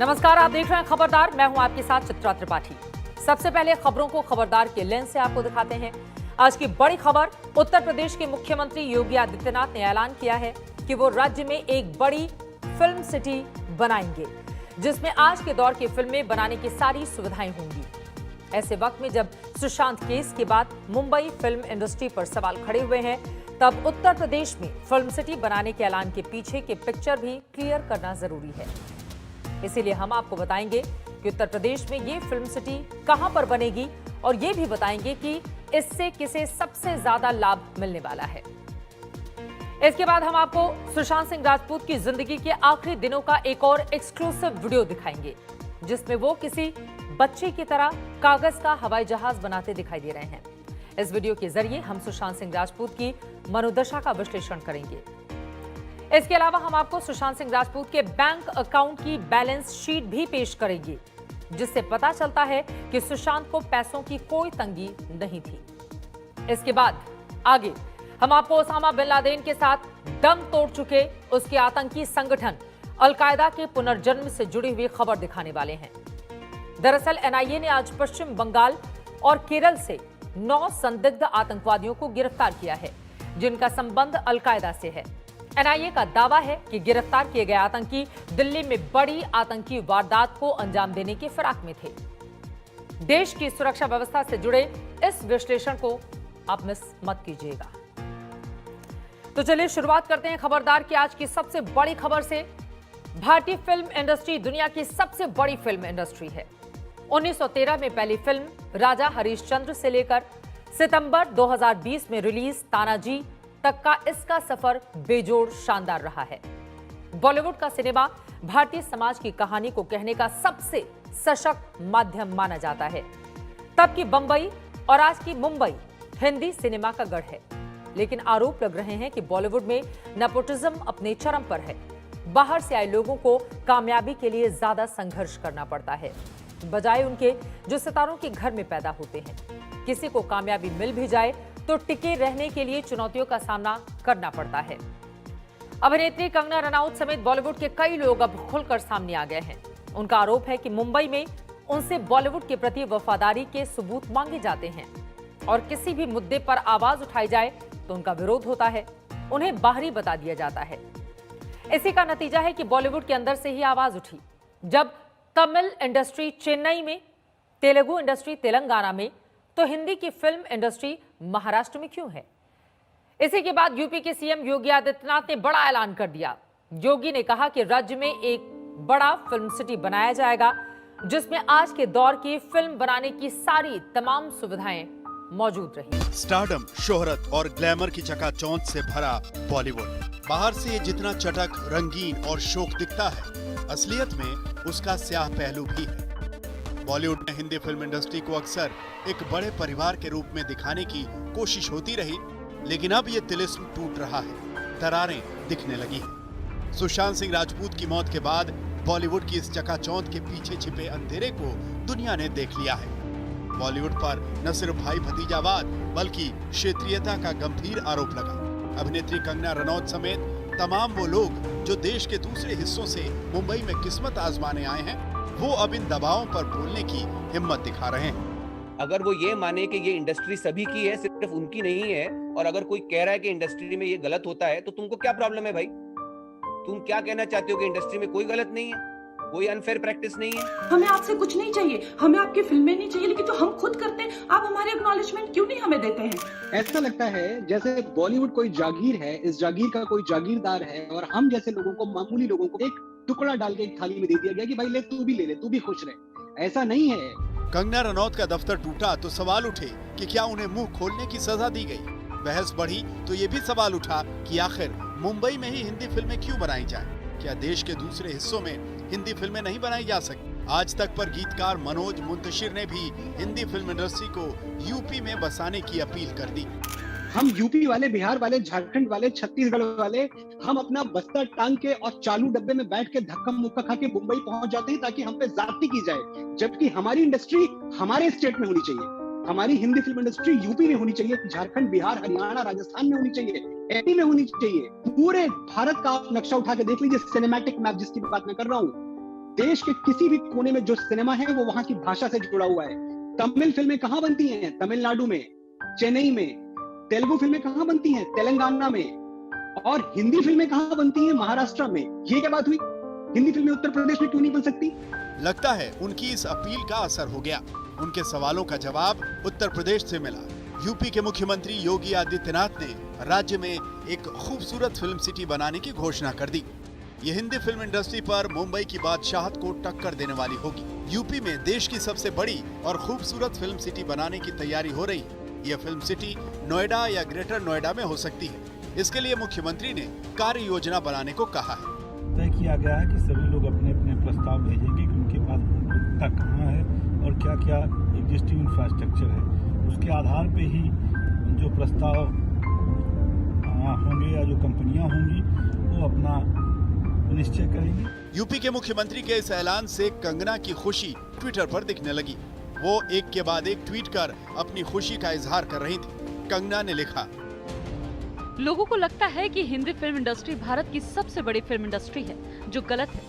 नमस्कार, आप देख रहे हैं खबरदार। मैं हूं आपके साथ चित्रा त्रिपाठी। सबसे पहले खबरों को खबरदार के लेंस से आपको दिखाते हैं। आज की बड़ी खबर, उत्तर प्रदेश के मुख्यमंत्री योगी आदित्यनाथ ने ऐलान किया है कि वो राज्य में एक बड़ी फिल्म सिटी बनाएंगे, जिसमें आज के दौर की फिल्में बनाने की सारी सुविधाएं होंगी। ऐसे वक्त में जब सुशांत केस के बाद मुंबई फिल्म इंडस्ट्री पर सवाल खड़े हुए हैं, तब उत्तर प्रदेश में फिल्म सिटी बनाने के ऐलान के पीछे के पिक्चर भी क्लियर करना जरूरी है। इसीलिए हम आपको बताएंगे कि उत्तर प्रदेश में ये फिल्म सिटी कहां पर बनेगी और ये भी बताएंगे कि इससे किसे सबसे ज्यादा लाभ मिलने वाला है। इसके बाद हम आपको सुशांत सिंह राजपूत की जिंदगी के आखिरी दिनों का एक और एक्सक्लूसिव वीडियो दिखाएंगे, जिसमें वो किसी बच्चे की तरह कागज का हवाई जहाज बनाते दिखाई दे रहे हैं। इस वीडियो के जरिए हम सुशांत सिंह राजपूत की मनोदशा का विश्लेषण करेंगे। इसके अलावा हम आपको सुशांत सिंह राजपूत के बैंक अकाउंट की बैलेंस शीट भी पेश करेंगे, जिससे पता चलता है कि सुशांत को पैसों की कोई तंगी नहीं थी। इसके बाद आगे हम आपको ओसामा बिन लादेन के साथ दम तोड़ चुके उसके आतंकी संगठन अल-कायदा के पुनर्जन्म से जुड़ी हुई खबर दिखाने वाले हैं। दरअसल एनआईए ने आज पश्चिम बंगाल और केरल से 9 संदिग्ध आतंकवादियों को गिरफ्तार किया है, जिनका संबंध अल-कायदा से है। एनआईए का दावा है कि गिरफ्तार किए गए आतंकी दिल्ली में बड़ी आतंकी वारदात को अंजाम देने की फिराक में थे। देश की सुरक्षा व्यवस्था से जुड़े इस विश्लेषण को आप मिस मत कीजिएगा। तो चलिए शुरुआत करते हैं खबरदार की आज की सबसे बड़ी खबर से। भारतीय फिल्म इंडस्ट्री दुनिया की सबसे बड़ी फिल्म इंडस्ट्री है। 1913 में पहली फिल्म राजा हरिश्चंद्र से लेकर सितंबर 2020 में रिलीज तानाजी तक का इसका सफर बेजोड़ शानदार रहा है। बॉलीवुड का सिनेमा भारतीय समाज की कहानी को कहने का सबसे सशक्त माध्यम माना जाता है। तब की बंबई और आज की मुंबई हिंदी सिनेमा का गढ़ है, लेकिन आरोप लग रहे हैं कि बॉलीवुड में नेपोटिज्म अपने चरम पर है। बाहर से आए लोगों को कामयाबी के लिए ज्यादा संघर्ष करना पड़ता है, बजाय उनके जो सितारों के घर में पैदा होते हैं। किसी को कामयाबी मिल भी जाए तो टिके रहने के लिए चुनौतियों का सामना करना पड़ता है। अभिनेत्री कंगना रनौत समेत बॉलीवुड के कई लोग अब खुलकर सामने आ गए हैं। उनका आरोप है कि मुंबई में उनसे बॉलीवुड के प्रति वफादारी के सबूत मांगे जाते हैं और किसी भी मुद्दे पर आवाज उठाई जाए तो उनका विरोध होता है, उन्हें बाहरी बता दिया जाता है। इसी का नतीजा है कि बॉलीवुड के अंदर से ही आवाज उठी। जब तमिल इंडस्ट्री चेन्नई में, तेलुगु इंडस्ट्री तेलंगाना में, तो हिंदी की फिल्म इंडस्ट्री महाराष्ट्र में क्यों है? इसी के बाद यूपी के सीएम योगी आदित्यनाथ ने बड़ा ऐलान कर दिया। योगी ने कहा कि राज्य में एक बड़ा फिल्म सिटी बनाया जाएगा, जिसमें आज के दौर की फिल्म बनाने की सारी तमाम सुविधाएं मौजूद रही। स्टारडम, शोहरत और ग्लैमर की चकाचौंध से भरा बॉलीवुड। बाहर से ये जितना चटक, रंगीन और शोक दिखता है, असलियत में उसका स्याह पहलू भी है। बॉलीवुड में हिंदी फिल्म इंडस्ट्री को अक्सर एक बड़े परिवार के रूप में दिखाने की कोशिश होती रही, लेकिन अब ये तिलिस्म टूट रहा है, दरारें दिखने लगी हैं। सुशांत सिंह राजपूत की मौत के बाद बॉलीवुड की इस चकाचौंध के पीछे छिपे अंधेरे को दुनिया ने देख लिया है। बॉलीवुड पर न सिर्फ भाई भतीजावाद बल्कि क्षेत्रीयता का गंभीर आरोप लगा। अभिनेत्री कंगना रनौत समेत तमाम वो लोग जो देश के दूसरे हिस्सों से मुंबई में किस्मत आजमाने आए हैं, वो अब इन दबावों पर बोलने की हिम्मत दिखा रहे हैं। अगर वो ये माने कि ये इंडस्ट्री सभी की है, सिर्फ उनकी नहीं है, और अगर कोई कह रहा है कि इंडस्ट्री में ये गलत होता है, तो तुमको क्या प्रॉब्लम है भाई? तुम क्या कहना चाहते हो कि इंडस्ट्री में कोई गलत नहीं है, कोई अनफेयर प्रैक्टिस नहीं है? हमें आपसे कुछ नहीं चाहिए, हमें आपकी फिल्में नहीं चाहिए, लेकिन जो हम खुद करते हैं आप हमारे एक्नॉलेजमेंट क्यों नहीं हमें देते हैं? ऐसा लगता है जैसे बॉलीवुड कोई जागीर है, इस जागीर का कोई जागीरदार है और हम जैसे लोगों को, मामूली लोगों को एक टुकड़ा डाल के एक थाली में दे दिया गया कि भाई ले, तू भी ले ले, तू भी खुश रहे। ऐसा नहीं है। कंगना रनौत का दफ्तर टूटा तो सवाल उठे कि क्या उन्हें मुंह खोलने की सजा दी गई। बहस बढ़ी तो ये भी सवाल उठा कि आखिर मुंबई में ही हिंदी फिल्में क्यों बनाई जाएं? क्या देश के दूसरे हिस्सों में हिंदी फिल्में नहीं बनाई जा सकती? आज तक पर गीतकार मनोज मुंतशिर ने भी हिंदी फिल्म इंडस्ट्री को यूपी में बसाने की अपील कर दी। हम यूपी वाले, बिहार वाले, झारखंड वाले, छत्तीसगढ़ वाले, हम अपना बस्ता टांग के और चालू डब्बे में बैठ के धक्का मुक्का खा के मुंबई पहुंच जाते हैं ताकि हम पे ज्यादती की जाए, जबकि हमारी इंडस्ट्री हमारे स्टेट में होनी चाहिए। हमारी हिंदी फिल्म इंडस्ट्री यूपी में होनी चाहिए, झारखंड, बिहार, हरियाणा, राजस्थान में होनी चाहिए, एपी में होनी चाहिए। पूरे भारत का आप नक्शा उठा के देख लीजिए, सिनेमैटिक मैप जिसकी बात मैं कर रहा हूँ, देश के किसी भी कोने में जो सिनेमा है वो वहां की भाषा से जुड़ा हुआ है। तमिल फिल्में कहां बनती हैं? तमिलनाडु में, चेन्नई में। तेलुगु फिल्में कहां बनती हैं? तेलंगाना में। और हिंदी फिल्में कहां बनती हैं? महाराष्ट्र में। ये क्या बात हुई? हिंदी फिल्में उत्तर प्रदेश में क्यों नहीं बन सकती? लगता है उनकी इस अपील का असर हो गया। उनके सवालों का जवाब उत्तर प्रदेश से मिला। यूपी के मुख्यमंत्री योगी आदित्यनाथ ने राज्य में एक खूबसूरत फिल्म सिटी बनाने की घोषणा कर दी। ये हिंदी फिल्म इंडस्ट्री पर मुंबई की बादशाहत को टक्कर देने वाली होगी। यूपी में देश की सबसे बड़ी और खूबसूरत फिल्म सिटी बनाने की तैयारी हो रही है। यह फिल्म सिटी नोएडा या ग्रेटर नोएडा में हो सकती है। इसके लिए मुख्यमंत्री ने कार्य योजना बनाने को कहा है। तय किया गया है कि सभी लोग अपने अपने प्रस्ताव भेजेंगे कि उनके पास उपलब्धता कहाँ है और क्या क्या एग्जिस्टिंग इंफ्रास्ट्रक्चर है। उसके आधार पे ही जो प्रस्ताव होंगे या जो कंपनियां होंगी वो अपना निश्चय करेंगी। यूपी के मुख्यमंत्री के इस ऐलान से कंगना की खुशी ट्विटर पर दिखने लगी। वो एक के बाद एक ट्वीट कर अपनी खुशी का इजहार कर रही थी। कंगना ने लिखा, लोगों को लगता है कि हिंदी फिल्म इंडस्ट्री भारत की सबसे बड़ी फिल्म इंडस्ट्री है, जो गलत है।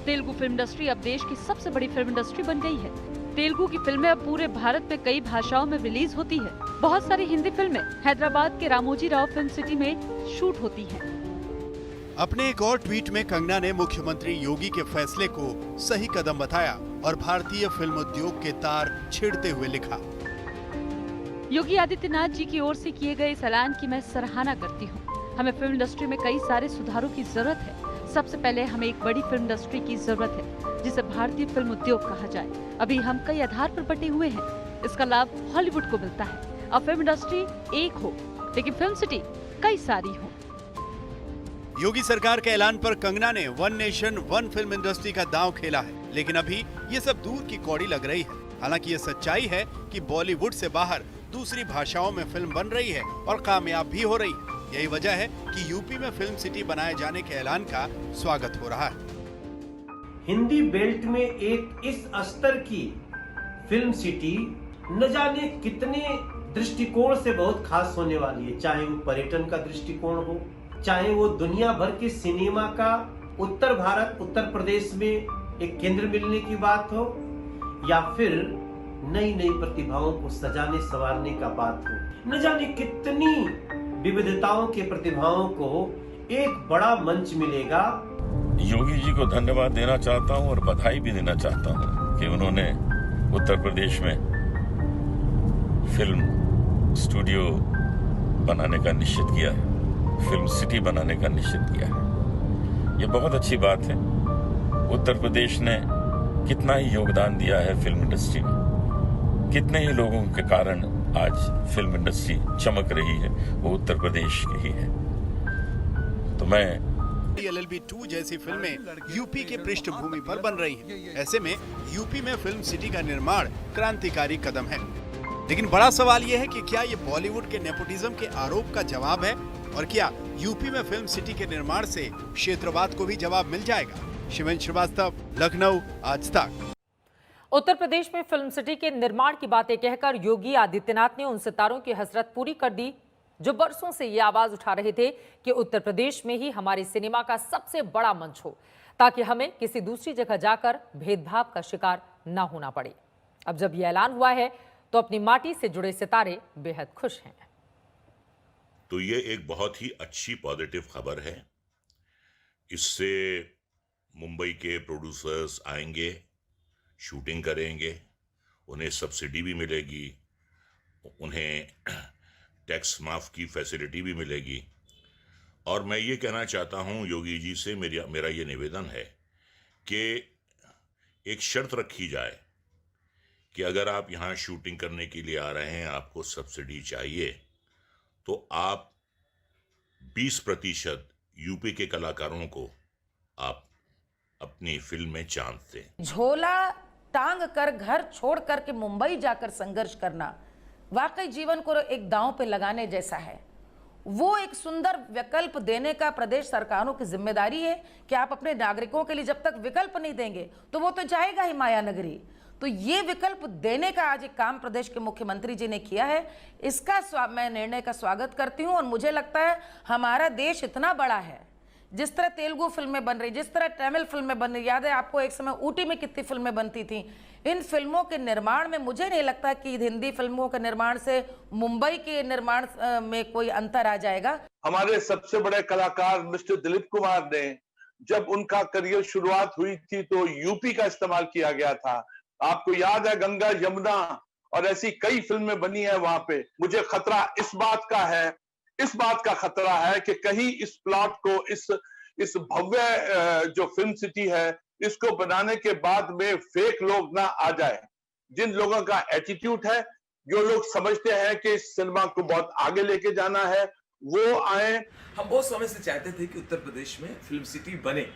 तेलुगु फिल्म इंडस्ट्री अब देश की सबसे बड़ी फिल्म इंडस्ट्री बन गई है। तेलुगु की फिल्में अब पूरे भारत में कई भाषाओं में रिलीज होती है। बहुत सारी हिंदी फिल्में हैदराबाद के रामोजी राव फिल्म सिटी में शूट होती हैं। अपने एक और ट्वीट में कंगना ने मुख्यमंत्री योगी के फैसले को सही कदम बताया और भारतीय फिल्म उद्योग के तार छेड़ते हुए लिखा, योगी आदित्यनाथ जी की ओर से किए गए इस ऐलान की मैं सराहना करती हूँ। हमें फिल्म इंडस्ट्री में कई सारे सुधारों की जरूरत है। सबसे पहले हमें एक बड़ी फिल्म इंडस्ट्री की जरूरत है जिसे भारतीय फिल्म उद्योग कहा जाए। अभी हम कई आधार पर बटे हुए हैं। इसका लाभ हॉलीवुड को मिलता है। अब फिल्म इंडस्ट्री एक हो, लेकिन फिल्म सिटी कई सारी हो। योगी सरकार के ऐलान पर कंगना ने one nation one film industry का दांव खेला है, लेकिन अभी ये सब दूर की कौड़ी लग रही है। हालांकि ये सच्चाई है कि बॉलीवुड से बाहर दूसरी भाषाओं में फिल्म बन रही है और कामयाब भी हो रही है। यही वजह है कि यूपी में फिल्म सिटी बनाए जाने के ऐलान का स्वागत हो रहा है। हिंदी बेल्ट में एक इस स्तर की फिल्म सिटी न जाने कितने दृष्टिकोण से बहुत खास होने वाली है। चाहे वो पर्यटन का दृष्टिकोण हो, चाहे वो दुनिया भर के सिनेमा का उत्तर भारत, उत्तर प्रदेश में एक केंद्र मिलने की बात हो, या फिर नई नई प्रतिभाओं को सजाने संवारने का बात हो। न जाने कितनी विविधताओं के प्रतिभाओं को एक बड़ा मंच मिलेगा। योगी जी को धन्यवाद देना चाहता हूं और बधाई भी देना चाहता हूं कि उन्होंने उत्तर प्रदेश में फिल्म स्टूडियो बनाने का निश्चित किया है, फिल्म सिटी बनाने का निश्चित किया है। ये बहुत अच्छी बात है। उत्तर प्रदेश ने कितना ही योगदान दिया है फिल्म इंडस्ट्री में। कितने ही लोगों के कारण आज फिल्म इंडस्ट्री चमक रही है, वो उत्तर प्रदेश की ही है। तो मैं LLB 2 जैसी फिल्में यूपी के पृष्ठभूमि पर बन रही हैं। ऐसे में यूपी में फिल्म सिटी का निर्माण क्रांतिकारी कदम है। लेकिन बड़ा सवाल यह है कि क्या ये बॉलीवुड के नेपोटिज्म के आरोप का जवाब है, और क्या यूपी में फिल्म सिटी के निर्माण से क्षेत्रवाद को भी जवाब मिल जाएगा? शिवेंद्र श्रीवास्तव, लखनऊ, आज तक। उत्तर प्रदेश में फिल्म सिटी के निर्माण की बातें कहकर योगी आदित्यनाथ ने उन सितारों की हसरत पूरी कर दी जो बरसों से ये आवाज उठा रहे थे कि उत्तर प्रदेश में ही हमारी सिनेमा का सबसे बड़ा मंच हो, ताकि हमें किसी दूसरी जगह जाकर भेदभाव का शिकार न होना पड़े। अब जब ये ऐलान हुआ है तो अपनी माटी से जुड़े सितारे बेहद खुश हैं। तो ये एक बहुत ही अच्छी पॉजिटिव खबर है। इससे मुंबई के प्रोड्यूसर्स आएंगे, शूटिंग करेंगे, उन्हें सब्सिडी भी मिलेगी, उन्हें टैक्स माफ की फैसिलिटी भी मिलेगी। और मैं ये कहना चाहता हूँ योगी जी से, मेरा ये निवेदन है कि एक शर्त रखी जाए कि अगर आप यहाँ शूटिंग करने के लिए आ रहे हैं, आपको सब्सिडी चाहिए, तो आप 20% यूपी के कलाकारों को आप अपनी फिल्म में चांस दें। झोला टांग कर घर छोड़ करके मुंबई जाकर संघर्ष करना वाकई जीवन को एक दांव पे लगाने जैसा है। वो एक सुंदर विकल्प देने का प्रदेश सरकारों की जिम्मेदारी है कि आप अपने नागरिकों के लिए जब तक विकल्प नहीं देंगे तो वो तो जाएगा ही माया नगरी। तो ये विकल्प देने का आज एक काम प्रदेश के मुख्यमंत्री जी ने किया है। इसका मैं निर्णय का स्वागत करती हूँ और मुझे लगता है हमारा देश इतना बड़ा है जिस तरह तेलुगु फिल्में बन रही, जिस तरह तमिल फिल्में बन रही, याद है आपको एक समय ऊटी में कितनी फिल्में बनती थी। इन फिल्मों के निर्माण में मुझे नहीं लगता कि हिंदी फिल्मों के निर्माण से मुंबई के निर्माण में कोई अंतर आ जाएगा। हमारे सबसे बड़े कलाकार मिस्टर दिलीप कुमार ने जब उनका करियर शुरुआत हुई थी तो यूपी का इस्तेमाल किया गया था। आपको याद है गंगा यमुना और ऐसी कई फिल्में बनी है वहां पे। मुझे खतरा इस बात का खतरा है कि कहीं इस प्लॉट को, इस भव्य जो फिल्म सिटी है, इसको बनाने के बाद में फेक लोग ना आ जाए। जिन लोगों का एटीट्यूड है, जो लोग समझते हैं कि इस सिनेमा को बहुत आगे लेके जाना है, वो आए। हम बहुत समय से चाहते थे कि उत्तर प्रदेश में फिल्म सिटी बने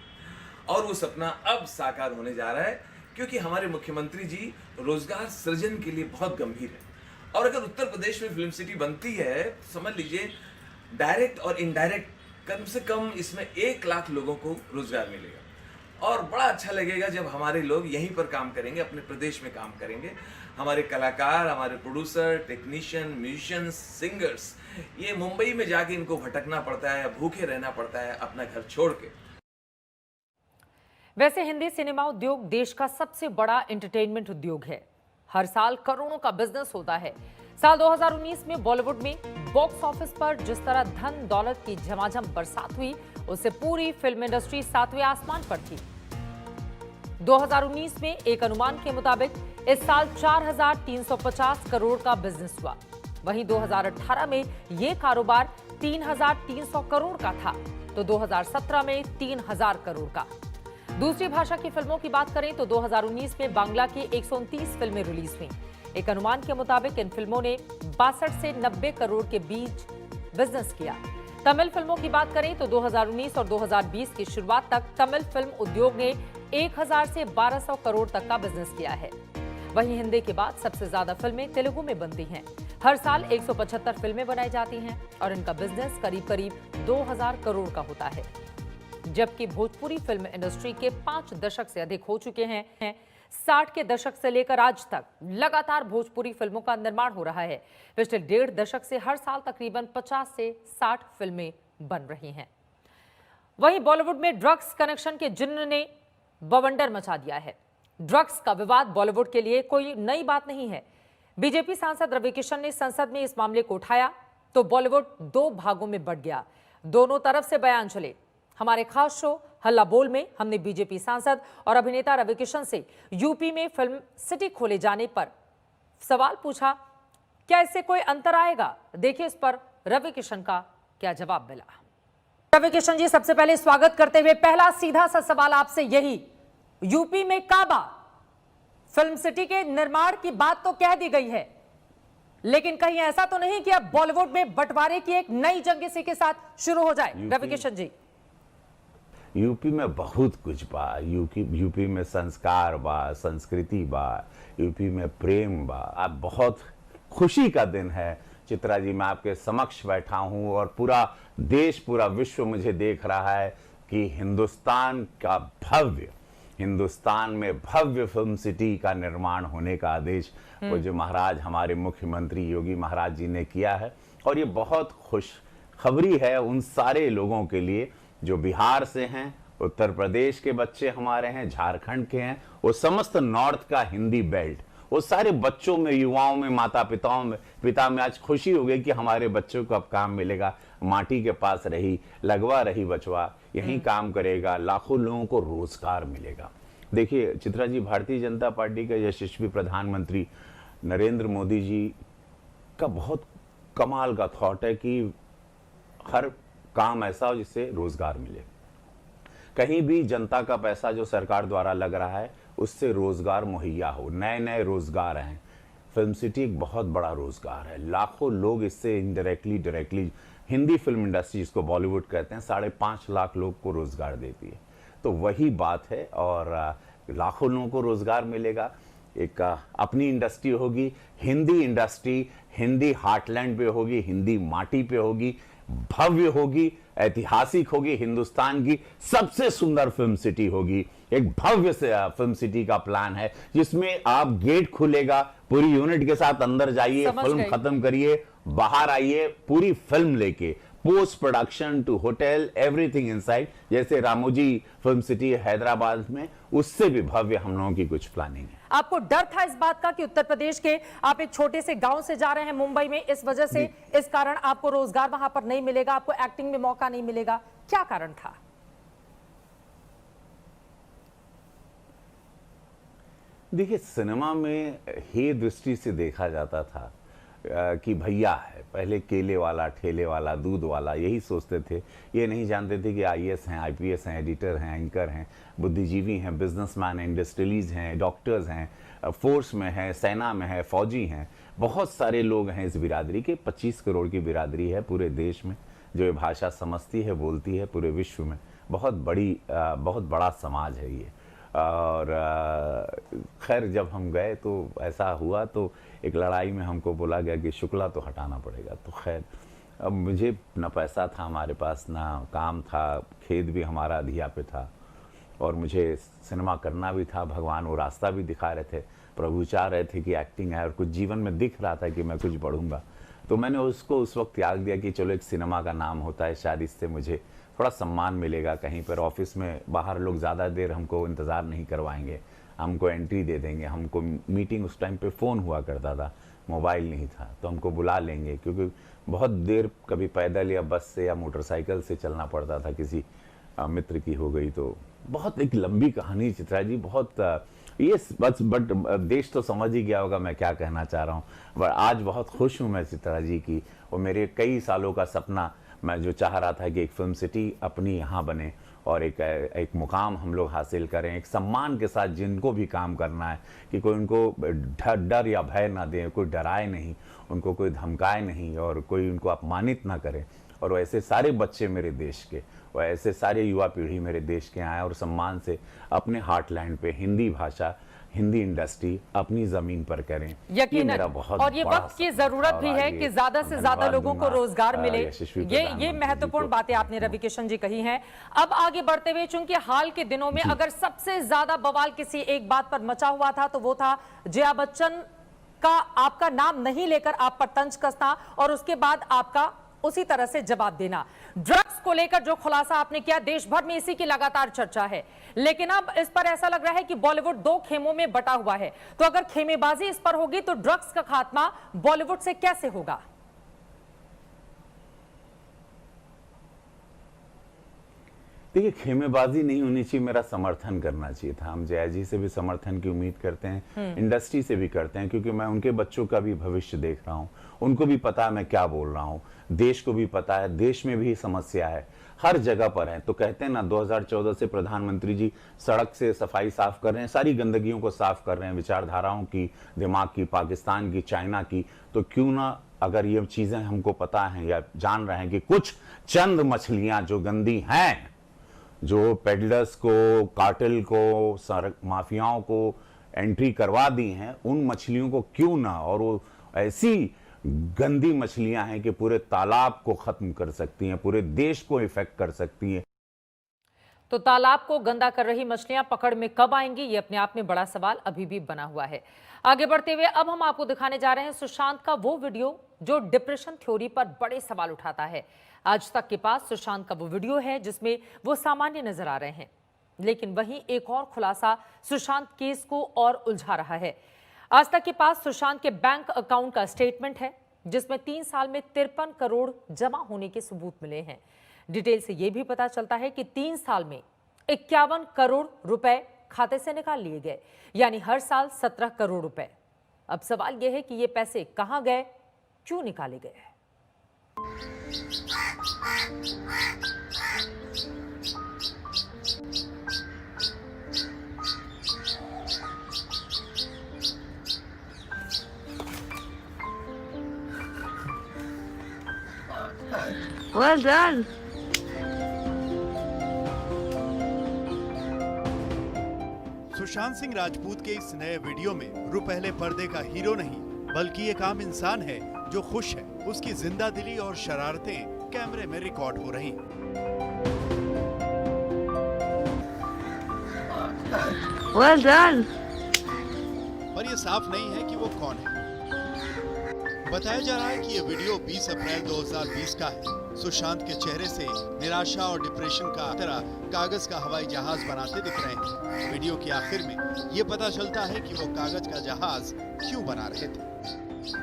और वो सपना अब साकार होने जा रहा है, क्योंकि हमारे मुख्यमंत्री जी रोजगार सृजन के लिए बहुत गंभीर है। और अगर उत्तर प्रदेश में फिल्म सिटी बनती है, समझ लीजिए डायरेक्ट और इनडायरेक्ट कम से कम इसमें 1 लाख लोगों को रोजगार मिलेगा। और बड़ा अच्छा लगेगा जब हमारे लोग यहीं पर काम करेंगे, अपने प्रदेश में काम करेंगे। हमारे कलाकार, हमारे प्रोड्यूसर, टेक्नीशियन, म्यूजिशियंस, सिंगर्स, ये मुंबई में जाके इनको भटकना पड़ता है, भूखे रहना पड़ता है अपना घर छोड़ के। वैसे हिंदी सिनेमा उद्योग देश का सबसे बड़ा एंटरटेनमेंट उद्योग है। हर साल करोड़ों का बिजनेस होता है। साल 2019 में बॉलीवुड में बॉक्स ऑफिस पर जिस तरह धन दौलत की झमाझम बरसात हुई, उससे पूरी फिल्म इंडस्ट्री 7वें आसमान पर थी। 2019 में एक अनुमान के मुताबिक इस साल 4,350 करोड़ का बिजनेस हुआ। वहीं 2018 में यह कारोबार 3,300 करोड़ का था, तो 2017 में 3,000 करोड़ का। दूसरी भाषा की फिल्मों की बात करें तो 2019 में बांग्ला की 129 फिल्में रिलीज हुई। एक अनुमान के मुताबिक इन फिल्मों ने 62 से 90 करोड़ के बीच बिजनेस किया। तमिल फिल्मों की बात करें तो 2019 और 2020 की शुरुआत तक तमिल फिल्म उद्योग ने 1000 से 1200 करोड़ तक का बिजनेस किया है। वहीं हिंदी के बाद सबसे ज्यादा फिल्में तेलुगु में बनती हैं। हर साल 175 फिल्में बनाई जाती हैं और इनका बिजनेस करीब करीब 2000 करोड़ का होता है। जबकि भोजपुरी फिल्म इंडस्ट्री के 5 दशक से अधिक हो चुके हैं। 60 के दशक से लेकर आज तक लगातार भोजपुरी फिल्मों का निर्माण हो रहा है। पिछले 1.5 दशक से हर साल तकरीबन 50 से 60 फिल्में बन रही हैं। वहीं बॉलीवुड में ड्रग्स कनेक्शन के जिन्न ने बवंडर मचा दिया है। ड्रग्स का विवाद बॉलीवुड के लिए कोई नई बात नहीं है। बीजेपी सांसद रवि किशन ने संसद में इस मामले को उठाया तो बॉलीवुड 2 भागों में बंट गया। दोनों तरफ से बयान चले। हमारे खास शो हल्ला बोल में हमने बीजेपी सांसद और अभिनेता रवि किशन से यूपी में फिल्म सिटी खोले जाने पर सवाल पूछा, क्या इससे कोई अंतर आएगा? देखिए इस पर रवि किशन का क्या जवाब मिला। रवि किशन जी, सबसे पहले स्वागत करते हुए पहला सीधा सा सवाल आपसे यही, यूपी में काबा फिल्म सिटी के निर्माण की बात तो कह दी गई है, लेकिन कहीं ऐसा तो नहीं कि अब बॉलीवुड में बंटवारे की एक नई जंग इसी के साथ शुरू हो जाए? रवि किशन जी, यूपी में बहुत कुछ बा। यूपी में संस्कार बा, संस्कृति बा, यूपी में प्रेम बा। अब बहुत खुशी का दिन है चित्रा जी, मैं आपके समक्ष बैठा हूं और पूरा देश, पूरा विश्व मुझे देख रहा है कि हिंदुस्तान में भव्य फिल्म सिटी का निर्माण होने का आदेश वो जो महाराज हमारे मुख्यमंत्री योगी महाराज जी ने किया है। और ये बहुत खुश खबरी है उन सारे लोगों के लिए जो बिहार से हैं, उत्तर प्रदेश के बच्चे हमारे हैं, झारखंड के हैं, वो समस्त नॉर्थ का हिंदी बेल्ट, वो सारे बच्चों में, युवाओं में, माता पिता में आज खुशी हो गई कि हमारे बच्चों को अब काम मिलेगा। माटी के पास रही, लगवा रही बचवा, यहीं काम करेगा, लाखों लोगों को रोजगार मिलेगा। देखिए चित्रा जी, भारतीय जनता पार्टी के यशस्वी प्रधानमंत्री नरेंद्र मोदी जी का बहुत कमाल का थॉट है कि हर काम ऐसा हो जिससे रोजगार मिले। कहीं भी जनता का पैसा जो सरकार द्वारा लग रहा है उससे रोजगार मुहैया हो, नए नए रोजगार हैं। फिल्म सिटी एक बहुत बड़ा रोजगार है, लाखों लोग इससे indirectly directly, Hindi film industry जिसको बॉलीवुड कहते हैं 5.5 लाख लोग को रोजगार देती है। तो वही बात है और लाखों लोगों को रोजगार मिलेगा। एक अपनी इंडस्ट्री होगी, हिंदी इंडस्ट्री, हिंदी हार्टलैंड पे होगी, हिंदी माटी पे होगी, भव्य होगी, ऐतिहासिक होगी, हिंदुस्तान की सबसे सुंदर फिल्म सिटी होगी। एक भव्य से फिल्म सिटी का प्लान है जिसमें आप गेट खुलेगा, पूरी यूनिट के साथ अंदर जाइए, फिल्म खत्म करिए, बाहर आइए, पूरी फिल्म लेके post production to hotel, everything inside. जैसे रामोजी फिल्म सिटी हैदराबाद में, उससे भी भव्य हम लोगों की कुछ प्लानिंग है। आपको डर था इस बात का कि उत्तर प्रदेश के आप एक छोटे से गांव से जा रहे हैं मुंबई में, इस वजह से इस कारण आपको रोजगार वहां पर नहीं मिलेगा, आपको एक्टिंग में मौका नहीं मिलेगा, क्या कारण था? देखिए, सिनेमा में हे दृष्टि से देखा जाता था कि भैया है, पहले केले वाला, ठेले वाला, दूध वाला, यही सोचते थे। ये नहीं जानते थे कि आईएएस हैं, आईपीएस हैं, एडिटर हैं, एंकर हैं, बुद्धिजीवी हैं, बिजनेसमैन हैं, इंडस्ट्रियलिस्ट हैं, डॉक्टर्स हैं, फोर्स में हैं, सेना में है, फौजी हैं। बहुत सारे लोग हैं इस बिरादरी के। 25 करोड़ की बिरादरी है पूरे देश में जो ये भाषा समझती है, बोलती है, पूरे विश्व में। बहुत बड़ा समाज है ये। और खैर जब हम गए तो ऐसा हुआ, तो एक लड़ाई में हमको बोला गया कि शुक्ला तो हटाना पड़ेगा। तो खैर अब मुझे न पैसा था हमारे पास, ना काम था, खेत भी हमारा अधिया पे था, और मुझे सिनेमा करना भी था। भगवान वो रास्ता भी दिखा रहे थे, प्रभु चाह रहे थे कि एक्टिंग है और कुछ जीवन में दिख रहा था कि मैं कुछ बढ़ूंगा। तो मैंने उसको उस वक्त त्याग दिया कि चलो एक सिनेमा का नाम होता है, शायद इससे मुझे थोड़ा सम्मान मिलेगा कहीं पर। ऑफिस में बाहर लोग ज़्यादा देर हमको इंतज़ार नहीं करवाएंगे, हमको एंट्री दे देंगे। हमको मीटिंग उस टाइम पे फ़ोन हुआ करता था, मोबाइल नहीं था, तो हमको बुला लेंगे, क्योंकि बहुत देर कभी पैदल या बस से या मोटरसाइकिल से चलना पड़ता था। किसी मित्र की हो गई तो बहुत एक लंबी कहानी चित्रा जी, बहुत ये बस। बट देश तो समझ ही गया होगा मैं क्या कहना चाह रहा हूँ। बट आज बहुत खुश हूँ मैं चित्रा जी की, और मेरे कई सालों का सपना मैं जो चाह रहा था कि एक फिल्म सिटी अपनी यहाँ बने और एक मुकाम हम लोग हासिल करें, एक सम्मान के साथ जिनको भी काम करना है, कि कोई उनको डर या भय ना दे, कोई डराए नहीं, उनको कोई धमकाए नहीं, और कोई उनको अपमानित ना करे। और वैसे सारे बच्चे मेरे देश के, और ऐसे सारे युवा पीढ़ी मेरे देश के आए और सम्मान से अपने हार्टलैंड पे हिंदी भाषा, हिंदी इंडस्ट्री अपनी जमीन पर करें। यकीनन, और ये वक्त की जरूरत भी है कि ज्यादा से ज्यादा लोगों को रोजगार मिले। ये महत्वपूर्ण बातें आपने रवि किशन जी कही हैं। अब आगे बढ़ते हुए, चूंकि हाल के दिनों में अगर सबसे ज्यादा बवाल किसी एक बात पर मचा हुआ था तो वो था जया बच्चन का आपका नाम नहीं लेकर आप पर तंज कसना और उसके बाद आपका उसी तरह से जवाब देना। ड्रग्स को लेकर जो खुलासा आपने किया, देश भर में इसी की लगातार चर्चा है, लेकिन अब इस पर ऐसा लग रहा है कि बॉलीवुड दो खेमों में बटा हुआ है। तो अगर खेमेबाजी इस पर होगी तो ड्रग्स का खात्मा बॉलीवुड से कैसे होगा? देखिए, खेमेबाजी नहीं होनी चाहिए, मेरा समर्थन करना चाहिए था। हम जया जी से भी समर्थन की उम्मीद करते हैं, इंडस्ट्री से भी करते हैं, क्योंकि मैं उनके बच्चों का भी भविष्य देख रहा हूं। उनको भी पता है मैं क्या बोल रहा हूं, देश को भी पता है, देश में भी समस्या है, हर जगह पर है। तो कहते हैं ना, 2014 से प्रधानमंत्री जी सड़क से सफाई साफ कर रहे हैं, सारी गंदगियों को साफ कर रहे हैं, विचारधाराओं की, दिमाग की, पाकिस्तान की, चाइना की। तो क्यों ना, अगर ये चीजें हमको पता है या जान रहे हैं कि कुछ चंद मछलियां जो गंदी हैं, जो पेडलर्स को, कार्टेल को, माफियाओं को एंट्री करवा दी हैं, उन मछलियों को क्यों ना, और वो ऐसी गंदी मछलियां हैं कि पूरे तालाब को खत्म कर सकती हैं, पूरे देश को इफेक्ट कर सकती हैं। तो तालाब को गंदा कर रही मछलियां पकड़ में कब आएंगी, ये अपने आप में बड़ा सवाल अभी भी बना हुआ है। आगे बढ़ते हुए अब हम आपको दिखाने जा रहे हैं सुशांत का वो वीडियो जो डिप्रेशन थ्योरी पर बड़े सवाल उठाता है। आज तक के पास सुशांत का वो वीडियो है जिसमें वो सामान्य नजर आ रहे हैं, लेकिन वहीं एक और खुलासा सुशांत केस को और उलझा रहा है। आज तक के पास सुशांत के बैंक अकाउंट का स्टेटमेंट है जिसमें 3 साल में 53 करोड़ जमा होने के सबूत मिले हैं। डिटेल से यह भी पता चलता है कि 3 साल में 51 करोड़ रुपए खाते से निकाल लिए गए, यानी हर साल 17 करोड़ रुपए। अब सवाल यह है कि ये पैसे कहां गए, क्यों निकाले गए? Well done. सुशांत सिंह राजपूत के इस नए वीडियो में रुपहले पर्दे का हीरो नहीं बल्कि एक आम इंसान है जो खुश है। उसकी जिंदा दिली और शरारतें कैमरे में रिकॉर्ड हो रही हैं। Well done. और ये साफ नहीं है कि वो कौन है। बताया जा रहा है कि ये वीडियो 20 अप्रैल 2020 का है। सुशांत के चेहरे से निराशा और डिप्रेशन का तरह कागज का हवाई जहाज बनाते दिख रहे हैं। वीडियो के आखिर में ये पता चलता है कि वो कागज का जहाज क्यों बना रहे थे।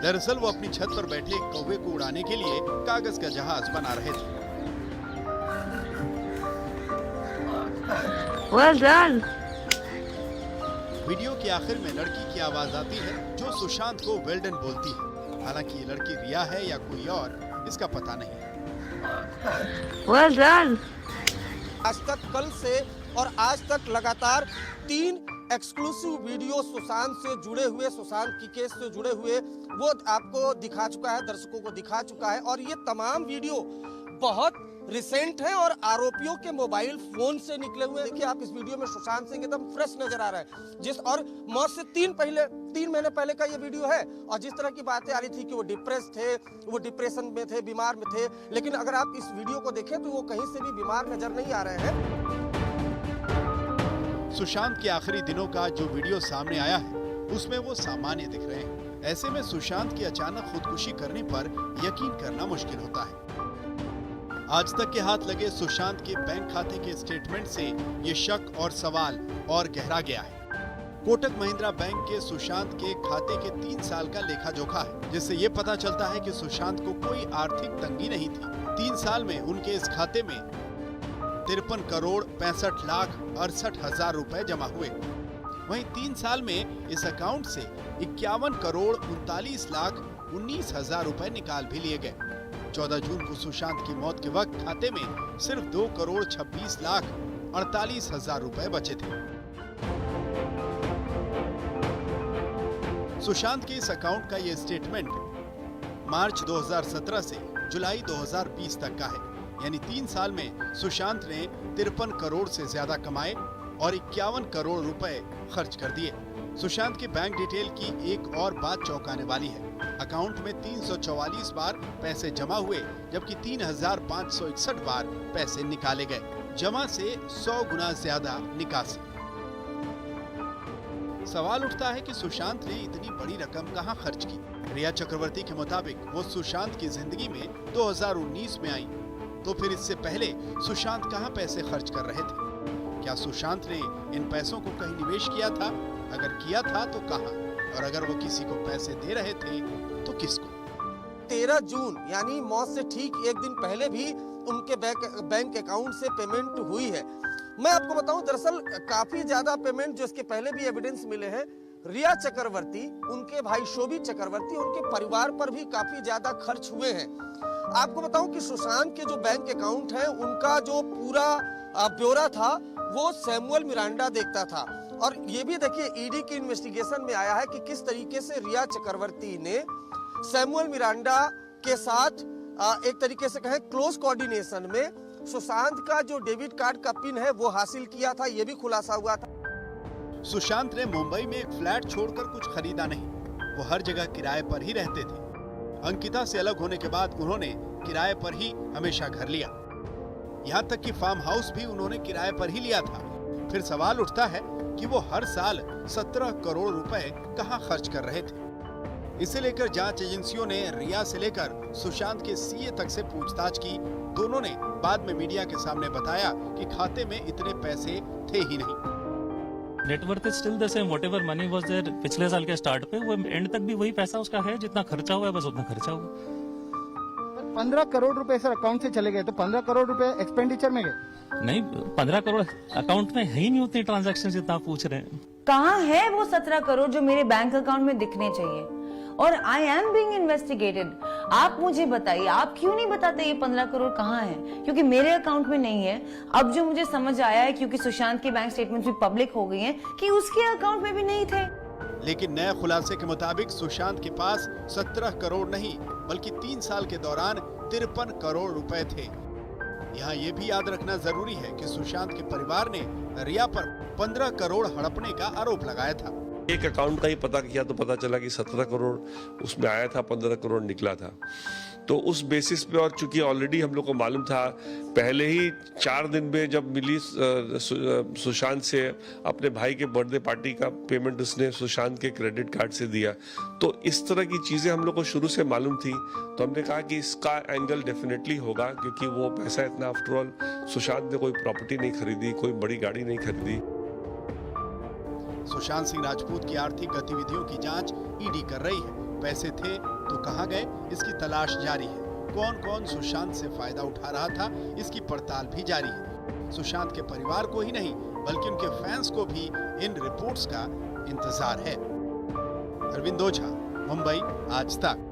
दरअसल वो अपनी छत पर बैठे एक कौवे को उड़ाने के लिए कागज का जहाज बना रहे थे। Well done. वीडियो के आखिर में लड़की की आवाज आती है जो सुशांत को वेल डन बोलती है। हालांकि ये लड़की रिया है या कोई और, इसका पता नहीं। Well done. आज तक कल से और आज तक लगातार 3 एक्सक्लूसिव वीडियो सुशांत से जुड़े हुए, सुशांत की केस से जुड़े हुए वो आपको दिखा चुका है, दर्शकों को दिखा चुका है। और ये तमाम वीडियो बहुत रिसेंट है और आरोपियों के मोबाइल फोन से निकले हुए। देखिए आप इस वीडियो में सुशांत सिंह एकदम फ्रेश नजर आ रहा है, जिस और मौत से 3 महीने पहले का ये वीडियो है। और जिस तरह की बातें आ रही थी कि वो डिप्रेस थे, वो डिप्रेशन में थे, बीमार में थे, लेकिन अगर आप इस वीडियो को देखें तो वो कहीं से भी बीमार नजर नहीं आ रहे हैं। सुशांत के आखिरी दिनों का जो वीडियो सामने आया है उसमें वो सामान्य दिख रहे हैं। ऐसे में सुशांत की अचानक खुदकुशी करने पर यकीन करना मुश्किल होता है। आज तक के हाथ लगे सुशांत के बैंक खाते के स्टेटमेंट से ये शक और सवाल और गहरा गया है। कोटक महिंद्रा बैंक के सुशांत के खाते के 3 साल का लेखा जोखा है, जिससे ये पता चलता है कि सुशांत को कोई आर्थिक तंगी नहीं थी। 3 साल में उनके इस खाते में 53 करोड़ 65 लाख 68 हजार रुपए जमा हुए। वहीं 3 साल में इस अकाउंट से 51 करोड़ 39 लाख 19 हजार रुपए निकाल भी लिए गए। 14 जून को सुशांत की मौत के वक्त खाते में सिर्फ 2 करोड़ 26 लाख 48 हजार रुपए बचे थे। सुशांत के इस अकाउंट का ये स्टेटमेंट मार्च 2017 से जुलाई 2020 तक का है, यानी 3 साल में सुशांत ने 53 करोड़ से ज्यादा कमाए और 51 करोड़ रुपए खर्च कर दिए। सुशांत के बैंक डिटेल की एक और बात चौंकाने वाली है। अकाउंट में 344 बार पैसे जमा हुए, जबकि 3561 बार पैसे निकाले गए। जमा से 100 गुना ज्यादा निकासी। सवाल उठता है कि सुशांत ने इतनी बड़ी रकम कहां खर्च की। रिया चक्रवर्ती के मुताबिक वो सुशांत की जिंदगी में 2019 में आई, तो फिर इससे पहले सुशांत कहां पैसे खर्च कर रहे थे? क्या सुशांत ने इन पैसों को कहीं निवेश किया था? अगर किया था तो कहां? और अगर वो किसी को पैसे दे रहे थे तो किसको? 13 जून यानी मौत से ठीक एक दिन पहले भी उनके बैंक अकाउंट से पेमेंट हुई है। मैं आपको बताऊं, दरअसल काफी ज्यादा पेमेंट जो इसके पहले भी एविडेंस मिले हैं, रिया चक्रवर्ती, उनके भाई शोभित चक्रवर्ती, उनके परिवार पर भी काफी ज्यादा खर्च हुए हैं। आपको बताऊं कि सुशांत के जो बैंक अकाउंट है उनका जो पूरा ब्यौरा था वो सैमुअल मिरांडा देखता था। और ये भी देखिए ईडी की इन्वेस्टिगेशन में आया है कि किस तरीके से रिया चक्रवर्ती ने सैमुअल मिरांडा के साथ एक तरीके से कहें क्लोज कोऑर्डिनेशन में सुशांत का जो डेबिट कार्ड का पिन है वो हासिल किया था, ये भी खुलासा हुआ था। सुशांत ने मुंबई में एक फ्लैट छोड़कर कुछ खरीदा नहीं, वो हर जगह किराए पर ही रहते थे। अंकिता से अलग होने के बाद उन्होंने किराए पर ही हमेशा घर लिया, यहाँ तक कि फार्म हाउस भी उन्होंने किराए पर ही लिया था। फिर सवाल उठता है कि वो हर साल 17 करोड़ रुपए कहां खर्च कर रहे थे। इसे लेकर जांच एजेंसियों ने रिया से लेकर सुशांत के सीए तक से पूछताछ की। दोनों ने बाद में मीडिया के सामने बताया कि खाते में इतने पैसे थे ही नहीं। Net worth is still the same, whatever money was there पिछले साल के स्टार्ट पे, वो एंड तक भी वही पैसा उसका है, जितना खर्चा हुआ है बस उतना खर्चा हुआ। 15 करोड़ रुपए सर अकाउंट से चले गए, तो 15 करोड़ रुपए एक्सपेंडिचर में गए? नहीं, 15 करोड़ अकाउंट में है ही नहीं उतनी ट्रांजैक्शन जितना आप पूछ रहे हैं। कहाँ है वो 17 करोड़ जो मेरे बैंक अकाउंट में दिखने चाहिए? और आई एम बीइंग इन्वेस्टिगेटेड। आप मुझे बताइए, आप क्यों नहीं बताते ये 15 करोड़ कहाँ है? क्योंकि मेरे अकाउंट में नहीं है। अब जो मुझे समझ आया है, क्योंकि सुशांत के बैंक स्टेटमेंट भी पब्लिक हो गई हैं, कि उसके अकाउंट में भी नहीं थे। लेकिन नए खुलासे के मुताबिक सुशांत के पास 17 करोड़ नहीं बल्कि 3 साल के दौरान 53 करोड़ रुपए थे। यहाँ ये भी याद रखना जरूरी है कि सुशांत के परिवार ने रिया पर 15 करोड़ हड़पने का आरोप लगाया था। एक अकाउंट का ही पता किया तो पता चला कि 17 करोड़ उसमें आया था, 15 करोड़ निकला था। तो उस बेसिस पे, और चूंकि ऑलरेडी हम लोग को मालूम था पहले ही 4 दिन में जब मिली सुशांत से अपने भाई के बर्थडे पार्टी का पेमेंट उसने सुशांत के क्रेडिट कार्ड से दिया, तो इस तरह की चीजें हम लोग को शुरू से मालूम थी। तो हमने कहा कि इसका एंगल डेफिनेटली होगा, क्योंकि वो पैसा इतना, आफ्टर ऑल सुशांत ने कोई प्रॉपर्टी नहीं खरीदी, कोई बड़ी गाड़ी नहीं खरीदी। सुशांत सिंह राजपूत की आर्थिक गतिविधियों की जांच ईडी कर रही है। पैसे थे तो कहां गए, इसकी तलाश जारी है। कौन कौन सुशांत से फायदा उठा रहा था, इसकी पड़ताल भी जारी है। सुशांत के परिवार को ही नहीं बल्कि उनके फैंस को भी इन रिपोर्ट्स का इंतजार है। अरविंद ओझा, मुंबई, आज तक।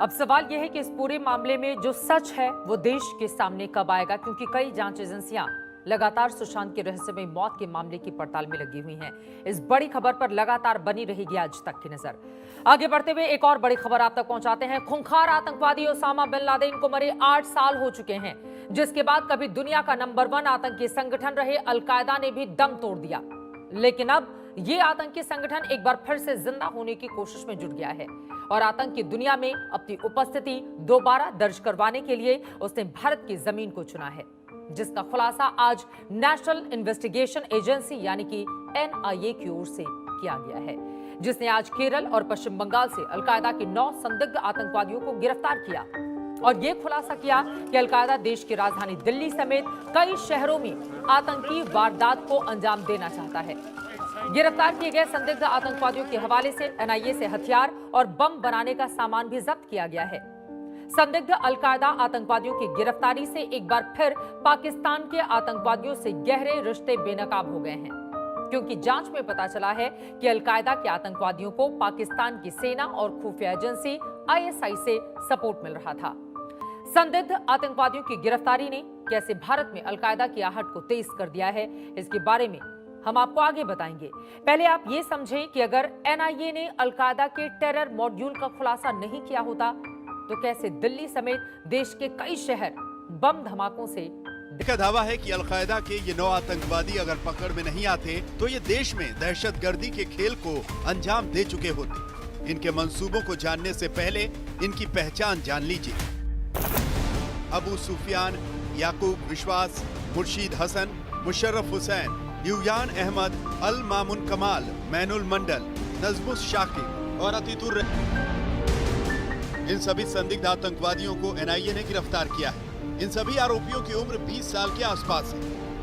अब सवाल यह है कि इस पूरे मामले में जो सच है वो देश के सामने कब आएगा, क्योंकि कई जांच एजेंसियां लगातार सुशांत के रहस्यमयी मौत के मामले की पड़ताल में लगी हुई हैं। इस बड़ी खबर पर लगातार बनी रहेगी आज तक की नजर। आगे बढ़ते हुए एक और बड़ी खबर आप तक पहुंचाते हैं। खूंखार आतंकवादी ओसामा बिन लादेन को मरे 8 साल हो चुके हैं, जिसके बाद कभी दुनिया का नंबर 1 आतंकी संगठन रहे अलकायदा ने भी दम तोड़ दिया। लेकिन अब ये आतंकी संगठन एक बार फिर से जिंदा होने की कोशिश में जुट गया है और आतंक की दुनिया में अपनी उपस्थिति दोबारा दर्ज करवाने के लिए उसने भारत की जमीन को चुना है, जिसका खुलासा आज नेशनल इन्वेस्टिगेशन एजेंसी यानी कि NIA की ओर से किया गया है, जिसने आज केरल और पश्चिम बंगाल से अलकायदा के 9 संदिग्ध आतंकवादियों को गिरफ्तार किया और यह खुलासा किया कि अलकायदा देश की राजधानी दिल्ली समेत कई शहरों में आतंकी वारदात को अंजाम देना चाहता है। गिरफ्तार किए गए संदिग्ध आतंकवादियों के हवाले से NIA से हथियार और बम बनाने का सामान भी जब्त किया गया है। संदिग्ध अलकायदा आतंकवादियों की गिरफ्तारी से एक बार फिर पाकिस्तान के आतंकवादियों से गहरे रिश्ते बेनकाब हो गए हैं, क्योंकि जांच में पता चला है कि अलकायदा के आतंकवादियों को पाकिस्तान की सेना और खुफिया एजेंसी ISI से सपोर्ट मिल रहा था। संदिग्ध आतंकवादियों की गिरफ्तारी ने कैसे भारत में अलकायदा की आहट को तेज कर दिया है, इसके बारे में हम आपको आगे बताएंगे। पहले आप ये समझें कि अगर NIA ने अलकायदा के टेरर मॉड्यूल का खुलासा नहीं किया होता तो कैसे दिल्ली समेत देश के कई शहर बम धमाकों से। का दावा है कि अलकायदा के ये 9 आतंकवादी अगर पकड़ में नहीं आते तो ये देश में दहशतगर्दी के खेल को अंजाम दे चुके होते। इनके मंसूबों को जानने से पहले इनकी पहचान जान लीजिए। अबू सुफियान, याकूब विश्वास, मुर्शीद हसन, मुशर्रफ हुसैन, युयान अहमद, अल मामुन कमाल, मैनुल मंडल, नजमुस शाकिर और अतीतुर। इन सभी संदिग्ध आतंकवादियों को NIA ने गिरफ्तार किया है। इन सभी आरोपियों की उम्र 20 साल के आसपास है।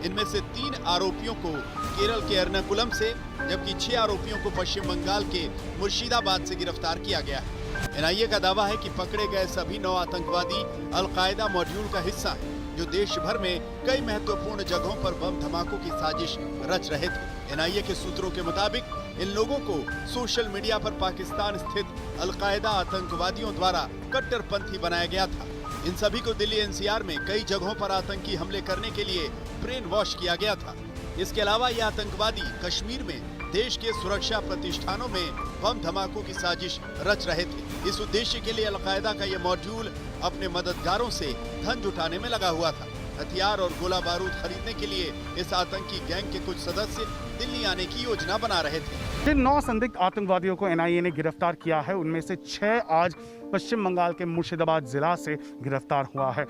इनमें से 3 आरोपियों को केरल के एर्नाकुलम से, जबकि 6 आरोपियों को पश्चिम बंगाल के मुर्शिदाबाद से गिरफ्तार किया गया है। NIA का दावा है कि पकड़े गए सभी 9 आतंकवादी अलकायदा मॉड्यूल का हिस्सा है, जो देश भर में कई महत्वपूर्ण जगहों पर बम धमाकों की साजिश रच रहे थे। NIA के सूत्रों के मुताबिक इन लोगों को सोशल मीडिया पर पाकिस्तान स्थित अलकायदा आतंकवादियों द्वारा कट्टरपंथी बनाया गया था। इन सभी को दिल्ली NCR में कई जगहों पर आतंकी हमले करने के लिए ब्रेन वॉश किया गया था। इसके अलावा ये आतंकवादी कश्मीर में देश के सुरक्षा प्रतिष्ठानों में बम धमाकों की साजिश रच रहे थे। इस उद्देश्य के लिए अलकायदा का ये मॉड्यूल अपने मददगारों से धन जुटाने में लगा हुआ था। हथियार और गोला बारूद खरीदने के लिए इस आतंकी गैंग के कुछ सदस्य दिल्ली आने की योजना बना रहे थे। जिन 9 संदिग्ध आतंकवादियों को NIA ने गिरफ्तार किया है, उनमें से 6 आज पश्चिम बंगाल के मुर्शिदाबाद जिला से गिरफ्तार हुआ है।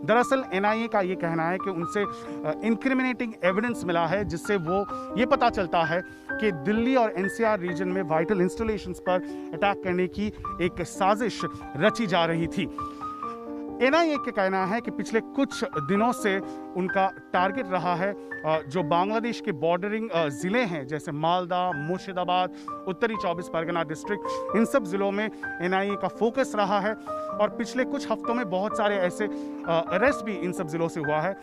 दरअसल NIA का ये कहना है कि उनसे इंक्रिमिनेटिंग एविडेंस मिला है, जिससे वो ये पता चलता है कि दिल्ली और NCR रीजन में वाइटल इंस्टॉलेशंस पर अटैक करने की एक साजिश रची जा रही थी। NIA का कहना है कि पिछले कुछ दिनों से उनका टारगेट रहा है जो बांग्लादेश के बॉर्डरिंग ज़िले हैं, जैसे मालदा, मुर्शिदाबाद, उत्तरी 24 परगना डिस्ट्रिक्ट, इन सब ज़िलों में NIA का फोकस रहा है और पिछले कुछ हफ्तों में बहुत सारे ऐसे अरेस्ट भी इन सब ज़िलों से हुआ है।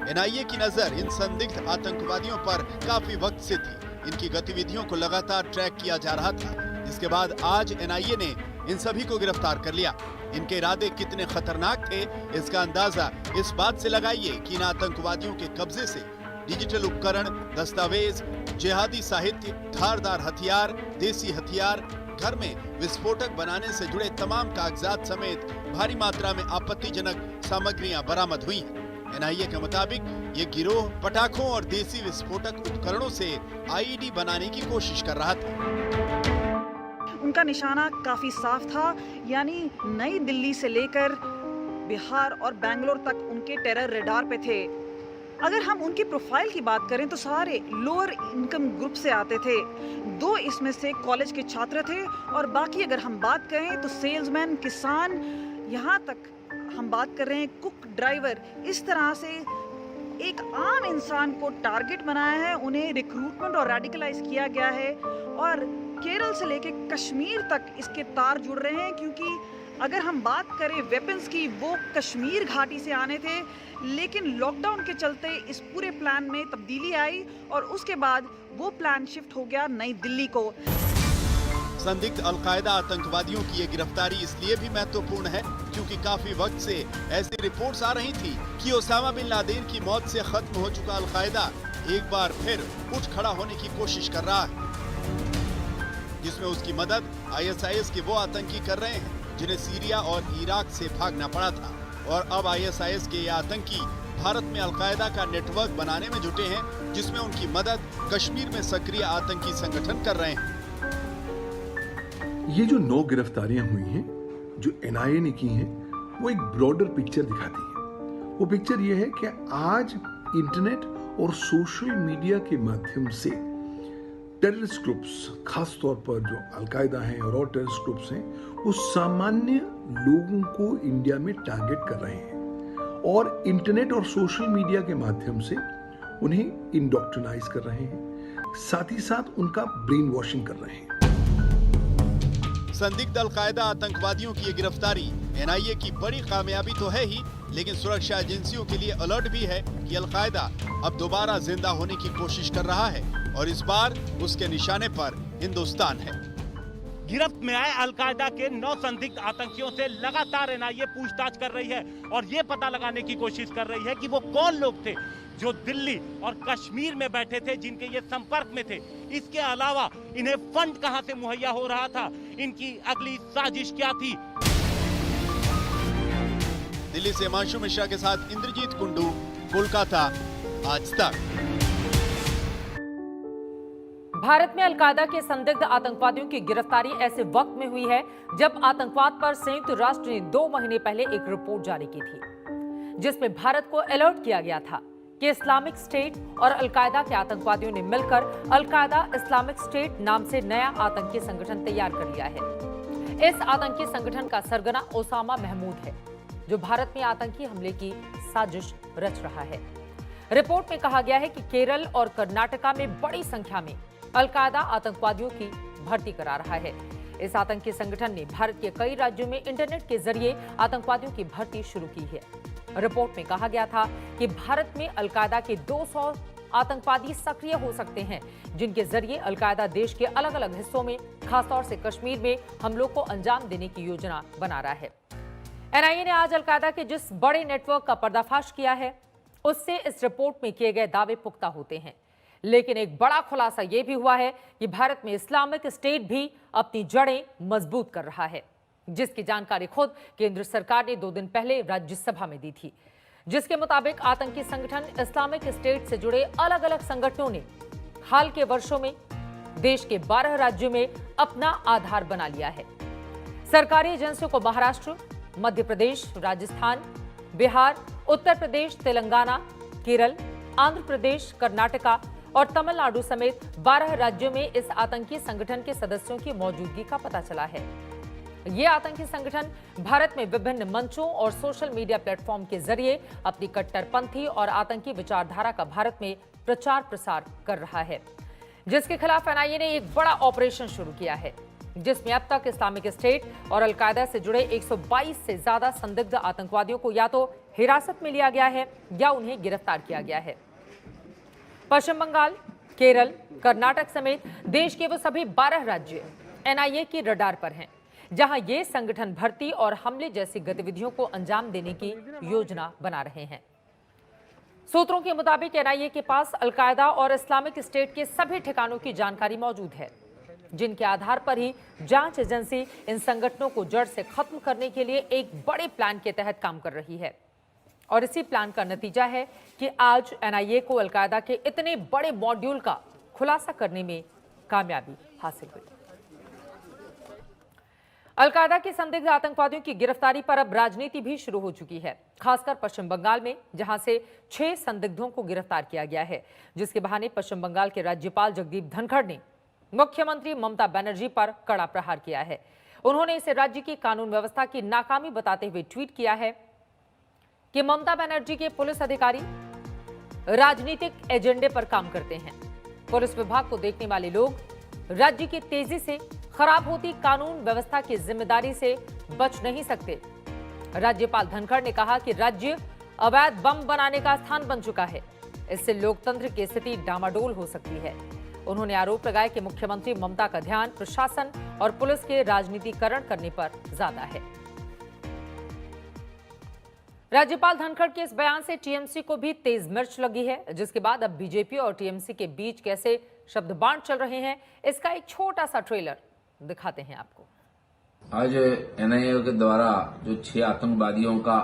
NIA की नज़र इन संदिग्ध आतंकवादियों पर काफी वक्त से थी। इनकी गतिविधियों को लगातार ट्रैक किया जा रहा था। इसके बाद आज NIA ने इन सभी को गिरफ्तार कर लिया। इनके इरादे कितने खतरनाक थे, इसका अंदाजा इस बात से लगाइए कि इन आतंकवादियों के कब्जे से डिजिटल उपकरण, दस्तावेज, जिहादी साहित्य, धारदार हथियार, देसी हथियार, घर में विस्फोटक बनाने से जुड़े तमाम कागजात समेत भारी मात्रा में आपत्तिजनक सामग्रियां बरामद हुई हैं। एनआईए के मुताबिक ये गिरोह पटाखों और देसी विस्फोटक उपकरणों से आईईडी बनाने की कोशिश कर रहा था। उनका निशाना काफी साफ था, यानी नई दिल्ली से लेकर बिहार और बेंगलोर तक उनके टेरर रेडार पे थे। अगर हम उनकी प्रोफाइल की बात करें तो सारे लोअर इनकम ग्रुप से आते थे। 2 इसमें से कॉलेज के छात्र थे और बाकी अगर हम बात करें तो सेल्समैन, किसान, यहाँ तक हम बात कर रहे हैं कुक, ड्राइवर। इस तरह से एक आम इंसान को टारगेट बनाया है, उन्हें रिक्रूटमेंट और रेडिकलाइज किया गया है। और केरल से लेके कश्मीर तक इसके तार जुड़ रहे हैं, क्योंकि अगर हम बात करें वेपन्स की, वो कश्मीर घाटी से आने थे, लेकिन लॉकडाउन के चलते इस पूरे प्लान में तब्दीली आई और उसके बाद वो प्लान शिफ्ट हो गया नई दिल्ली को। संदिग्ध अलकायदा आतंकवादियों की ये गिरफ्तारी इसलिए भी महत्वपूर्ण है क्योंकि काफी वक्त से ऐसी रिपोर्ट्स आ रही थी कि ओसामा बिन लादेन की मौत से खत्म हो चुका अलकायदा एक बार फिर उठ खड़ा होने की कोशिश कर रहा है, जिसमें उसकी मदद आईएसआईएस के वो आतंकी कर रहे हैं जिन्हें सीरिया और इराक से भागना पड़ा था। और अब आईएसआईएस के ये आतंकी भारत में अलकायदा का नेटवर्क बनाने में जुटे हैं, जिसमें उनकी मदद कश्मीर में सक्रिय आतंकी संगठन कर रहे हैं। ये जो 9 गिरफ्तारियां हुई हैं, जो एनआईए ने की हैं, वो एक ब्रॉडर पिक्चर दिखाती है। वो पिक्चर ये है कि आज इंटरनेट और सोशल मीडिया के माध्यम से टेररिस्ट ग्रुप्स, खास तौर पर जो अलकायदा हैं और टेररिस्ट ग्रुप्स हैं, वो सामान्य लोगों को इंडिया में टारगेट कर रहे हैं और इंटरनेट और सोशल मीडिया के माध्यम से उन्हें इंडोक्ट्रिनाइज कर रहे हैं, साथ ही साथ उनका ब्रेन वॉशिंग कर रहे हैं। संदिग्ध अलकायदा आतंकवादियों की ये गिरफ्तारी एनआईए की बड़ी कामयाबी तो है ही, लेकिन सुरक्षा एजेंसियों के लिए अलर्ट भी है कि अलकायदा अब दोबारा जिंदा होने की कोशिश कर रहा है और इस बार उसके निशाने पर हिंदुस्तान है। गिरफ्त में आए अलकायदा के 9 संदिग्ध आतंकियों से लगातार एनआईए पूछताछ कर रही है और ये पता लगाने की कोशिश कर रही है कि वो कौन लोग थे जो दिल्ली और कश्मीर में बैठे थे, जिनके ये संपर्क में थे। इसके अलावा इन्हें फंड कहां से मुहैया हो रहा था, इनकी अगली साजिश क्या थी। दिल्ली से हिमांशु मिश्रा के साथ इंद्रजीत कुंडू, कोलकाता, आज तक। भारत में अलकायदा के संदिग्ध आतंकवादियों की गिरफ्तारी ऐसे वक्त में हुई है जब आतंकवाद पर संयुक्त राष्ट्र ने 2 महीने पहले एक रिपोर्ट जारी की थी, जिसमें भारत को अलर्ट किया गया था कि इस्लामिक स्टेट और अलकायदा के आतंकवादियों ने मिलकर अलकायदा इस्लामिक स्टेट नाम से नया आतंकी संगठन तैयार कर लिया है। इस आतंकी संगठन का सरगना ओसामा महमूद है, जो भारत में आतंकी हमले की साजिश रच रहा है। रिपोर्ट में कहा गया है कि केरल और कर्नाटका में बड़ी संख्या में अलकायदा आतंकवादियों की भर्ती करा रहा है। इस आतंकी संगठन ने भारत के कई राज्यों में इंटरनेट के जरिए आतंकवादियों की भर्ती शुरू की है। रिपोर्ट में कहा गया था कि भारत में अलकायदा के 200 आतंकवादी सक्रिय हो सकते हैं, जिनके जरिए अलकायदा देश के अलग अलग हिस्सों में, खासतौर से कश्मीर में हमलों को अंजाम देने की योजना बना रहा है। एनआईए ने आज अलकायदा के जिस बड़े नेटवर्क का पर्दाफाश किया है, उससे इस रिपोर्ट में किए गए दावे पुख्ता होते हैं। लेकिन एक बड़ा खुलासा यह भी हुआ है कि भारत में इस्लामिक स्टेट भी अपनी जड़ें मजबूत कर रहा है, जिसकी जानकारी खुद केंद्र सरकार ने 2 दिन पहले राज्यसभा में दी थी, जिसके मुताबिक आतंकी संगठन इस्लामिक स्टेट से जुड़े अलग अलग संगठनों ने हाल के वर्षों में देश के 12 राज्यों में अपना आधार बना लिया है। सरकारी एजेंसियों को महाराष्ट्र, मध्य प्रदेश, राजस्थान, बिहार, उत्तर प्रदेश, तेलंगाना, केरल, आंध्र प्रदेश, कर्नाटका और तमिलनाडु समेत 12 राज्यों में इस आतंकी संगठन के सदस्यों की मौजूदगी का पता चला है। ये आतंकी संगठन भारत में विभिन्न मंचों और सोशल मीडिया प्लेटफॉर्म के जरिए अपनी कट्टरपंथी और आतंकी विचारधारा का भारत में प्रचार प्रसार कर रहा है, जिसके खिलाफ एनआईए ने एक बड़ा ऑपरेशन शुरू किया है, जिसमें अब तक इस्लामिक स्टेट और अलकायदा से जुड़े 122 से ज्यादा संदिग्ध आतंकवादियों को या तो हिरासत में लिया गया है या उन्हें गिरफ्तार किया गया है। पश्चिम बंगाल, केरल, कर्नाटक समेत देश के वो सभी 12 राज्य एनआईए की रडार पर हैं, जहां ये संगठन भर्ती और हमले जैसी गतिविधियों को अंजाम देने की योजना बना रहे हैं। सूत्रों के मुताबिक एनआईए के पास अलकायदा और इस्लामिक स्टेट के सभी ठिकानों की जानकारी मौजूद है, जिनके आधार पर ही जांच एजेंसी इन संगठनों को जड़ से खत्म करने के लिए एक बड़े प्लान के तहत काम कर रही है। और इसी प्लान का नतीजा है कि आज एनआईए को अलकायदा के इतने बड़े मॉड्यूल का खुलासा करने में कामयाबी हासिल हुई। अलकायदा के संदिग्ध आतंकवादियों की गिरफ्तारी पर अब राजनीति भी शुरू हो चुकी है, खासकर पश्चिम बंगाल में, जहां से 6 संदिग्धों को गिरफ्तार किया गया है, जिसके बहाने पश्चिम बंगाल के राज्यपाल जगदीप धनखड़ ने मुख्यमंत्री ममता बनर्जी पर कड़ा प्रहार किया है। उन्होंने इसे राज्य की कानून व्यवस्था की नाकामी बताते हुए ट्वीट किया है कि ममता बनर्जी के पुलिस अधिकारी राजनीतिक एजेंडे पर काम करते हैं। पुलिस विभाग को देखने वाले लोग राज्य की तेजी से खराब होती कानून व्यवस्था की जिम्मेदारी से बच नहीं सकते। राज्यपाल धनखड़ ने कहा कि राज्य अवैध बम बनाने का स्थान बन चुका है, इससे लोकतंत्र की स्थिति डामाडोल हो सकती है। उन्होंने आरोप लगाया कि मुख्यमंत्री ममता का ध्यान प्रशासन और पुलिस के राजनीतिकरण करने पर ज्यादा है। राज्यपाल धनखड़ के इस बयान से टीएमसी को भी तेज मिर्च लगी है, जिसके बाद अब बीजेपी और टीएमसी के बीच कैसे शब्द बांट चल रहे हैं, इसका एक छोटा सा ट्रेलर दिखाते हैं आपको। आज एनआईए के द्वारा जो 6 आतंकवादियों का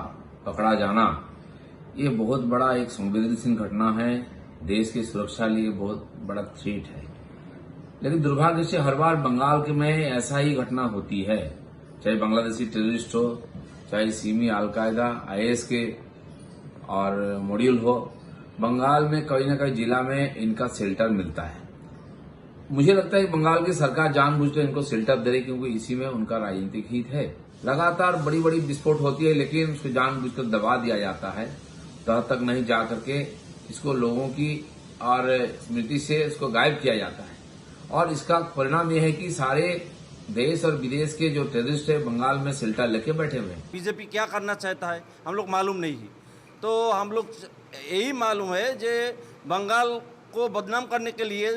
पकड़ा जाना, ये बहुत बड़ा एक संवेदनशील घटना है, देश की सुरक्षा लिए बहुत बड़ा थ्रेट है। लेकिन दुर्भाग्य से हर बार बंगाल के में ऐसा ही घटना होती है, चाहे बांग्लादेशी टेररिस्ट हो, चाहे सीमी अलकायदा आईएस के और मॉड्यूल हो, बंगाल में कहीं न कहीं जिला में इनका शेल्टर मिलता है। मुझे लगता है कि बंगाल की सरकार जानबूझकर इनको शेल्टर दे रही, क्योंकि इसी में उनका राजनीतिक हित है। लगातार बड़ी बड़ी विस्फोट होती है, लेकिन उसको जानबूझकर दबा दिया जाता है, तह तक नहीं जा करके इसको लोगों की और स्मृति से इसको गायब किया जाता है। और इसका परिणाम यह है कि सारे देश और विदेश के जो टेररिस्ट है बंगाल में शेल्टर लेके बैठे हुए हैं। बीजेपी क्या करना चाहता है हम लोग मालूम नहीं है, तो हम लोग यही मालूम है जो बंगाल को बदनाम करने के लिए,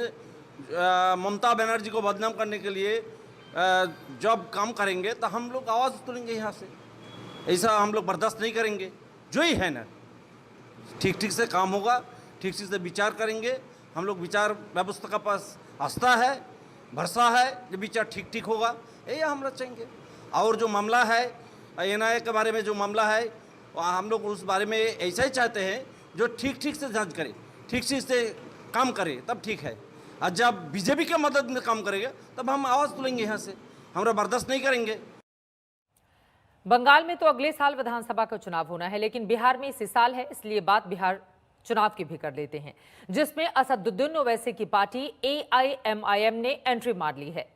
ममता बनर्जी को बदनाम करने के लिए जब काम करेंगे तो हम लोग आवाज़ उठाएंगे यहाँ से। ऐसा हम लोग बर्दाश्त नहीं करेंगे। जो ही है ना, ठीक ठीक से काम होगा, ठीक ठीक से विचार करेंगे। हम लोग विचार व्यवस्था का पास आस्था है, भरोसा है कि विचार ठीक ठीक होगा, यही हम लोग चाहेंगे। और जो मामला है एनआईए के बारे में, जो मामला है हम लोग उस बारे में ऐसा ही चाहते हैं जो ठीक ठीक से जांच करे, ठीक ठीक से काम करे, तब ठीक है। और जब बीजेपी के मदद में काम करेगा तब हम आवाज़ तुलेंगे यहाँ से, हमरा बर्दाश्त नहीं करेंगे। बंगाल में तो अगले साल विधानसभा का चुनाव होना है, लेकिन बिहार में इसी साल है, इसलिए बात बिहार चुनाव की भी कर लेते हैं, जिसमें असदुद्दीन ओवैसी की पार्टी AIMIM ने एंट्री मार ली है।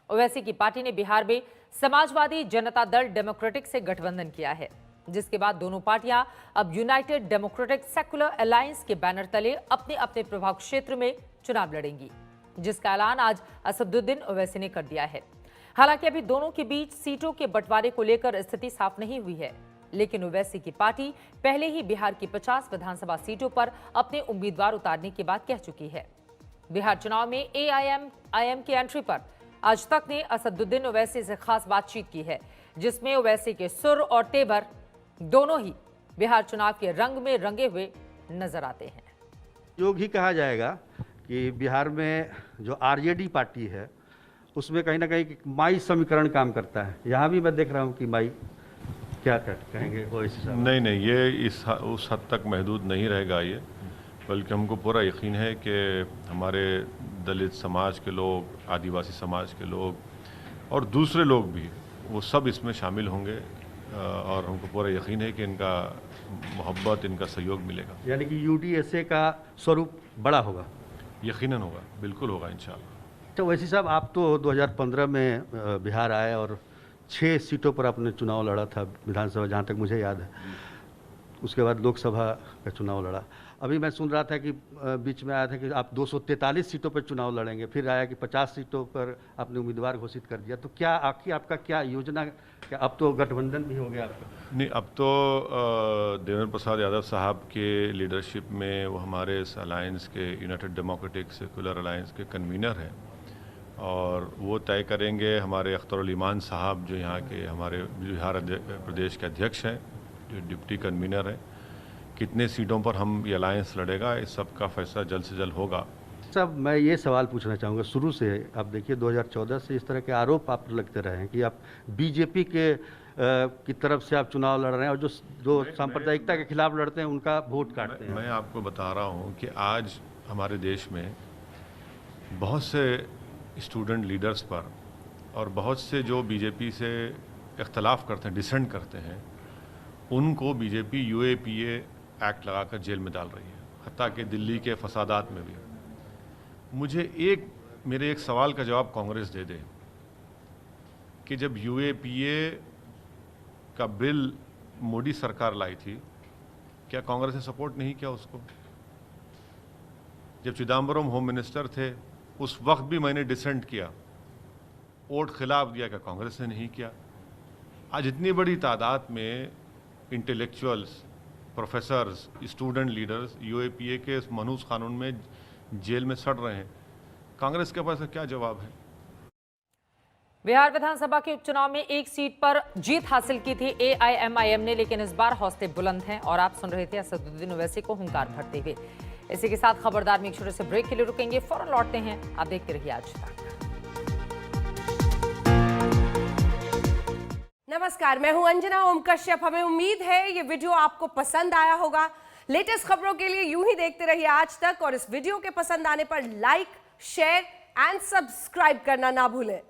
ओवैसी की पार्टी ने बिहार में समाजवादी जनता दल डेमोक्रेटिक से गठबंधन किया है, जिसके बाद दोनों पार्टियां अब यूनाइटेड डेमोक्रेटिक सेकुलर अलायंस के बैनर तले अपने अपने प्रभाव क्षेत्र में चुनाव लड़ेंगी, जिसका ऐलान आज असदुद्दीन ओवैसी ने कर दिया है। हालांकि अभी दोनों के बीच सीटों के बंटवारे को लेकर स्थिति साफ नहीं हुई है, लेकिन ओवैसी की पार्टी पहले ही बिहार की 50 विधानसभा सीटों पर अपने उम्मीदवार उतारने की बात कह चुकी है। बिहार चुनाव में AIMIM की एंट्री पर आज तक ने असदुद्दीन ओवैसी से खास बातचीत की है, जिसमें ओवैसी के सुर और तेवर दोनों ही बिहार चुनाव के रंग में रंगे हुए नजर आते हैं। योग ही कहा जाएगा कि बिहार में जो आरजेडी पार्टी है उसमें कहीं ना कहीं माई समीकरण काम करता है। यहाँ भी मैं देख रहा हूँ कि माई क्या कहेंगे वो इस नहीं, ये उस हद तक महदूद नहीं रहेगा ये, बल्कि हमको पूरा यकीन है कि हमारे दलित समाज के लोग, आदिवासी समाज के लोग और दूसरे लोग भी, वो सब इसमें शामिल होंगे और हमको पूरा यकीन है कि इनका मोहब्बत, इनका सहयोग मिलेगा। यानी कि UDSA का स्वरूप बड़ा होगा? यकीनन होगा, बिल्कुल होगा इंशाल्लाह। तो वैसे साहब, आप तो 2015 में बिहार आए और 6 सीटों पर आपने चुनाव लड़ा था विधानसभा, जहाँ तक मुझे याद है। उसके बाद लोकसभा का चुनाव लड़ा। अभी मैं सुन रहा था कि बीच में आया था कि आप 243 सीटों पर चुनाव लड़ेंगे, फिर आया कि 50 सीटों पर आपने उम्मीदवार घोषित कर दिया। तो क्या आखिर आपका क्या योजना, क्या अब तो गठबंधन भी हो गया आपका? नहीं, अब तो देवेंद्र प्रसाद यादव साहब के लीडरशिप में वो हमारे इस अलायंस के, यूनाइटेड डेमोक्रेटिक सेकुलर अलायंस के कन्वीनर हैं और वो तय करेंगे। हमारे अख्तरुल ईमान साहब जो यहाँ के हमारे बिहार प्रदेश के अध्यक्ष हैं, जो डिप्टी कन्वीनर हैं, कितने सीटों पर हम ये अलायंस लड़ेगा, इस सब का फैसला जल्द से जल्द होगा। साहब, मैं ये सवाल पूछना चाहूँगा, शुरू से आप देखिए 2014 से इस तरह के आरोप आप लगते रहे हैं कि आप बीजेपी के की तरफ से आप चुनाव लड़ रहे हैं और जो सांप्रदायिकता के खिलाफ लड़ते हैं उनका वोट काटते हैं। मैं आपको बता रहा हूँ कि आज हमारे देश में बहुत से स्टूडेंट लीडर्स पर और बहुत से जो बीजेपी से इख्तलाफ करते हैं, डिसेंट करते हैं, उनको बीजेपी यूएपीए एक्ट लगाकर जेल में डाल रही है, हत्ता कि दिल्ली के फसादात में भी। मेरे एक सवाल का जवाब कांग्रेस दे दे कि जब यूएपीए का बिल मोदी सरकार लाई थी, क्या कांग्रेस ने सपोर्ट नहीं किया उसको? जब चिदम्बरम होम मिनिस्टर थे उस वक्त भी मैंने डिसेंट किया, वोट खिलाफ दिया, क्या कांग्रेस ने नहीं किया? आज इतनी बड़ी तादाद में intellectuals, professors, student leaders UAPA के इस मनहूस कानून में जेल में सड़ रहे हैं, कांग्रेस के पास क्या जवाब है? बिहार विधानसभा के उपचुनाव में एक सीट पर जीत हासिल की थी एआईएमआईएम ने, लेकिन इस बार हौसले बुलंद हैं और आप सुन रहे थे असदुद्दीन ओवैसी को हुंकार भरते हुए। इसी के साथ खबरदार में एक छोटे से ब्रेक के लिए रुकेंगे, फौरन लौटते हैं। आप देखते रहिए आज तक। नमस्कार, मैं हूं अंजना ओम कश्यप। हमें उम्मीद है ये वीडियो आपको पसंद आया होगा। लेटेस्ट खबरों के लिए यूं ही देखते रहिए आज तक और इस वीडियो के पसंद आने पर लाइक, शेयर एंड सब्सक्राइब करना ना भूलें।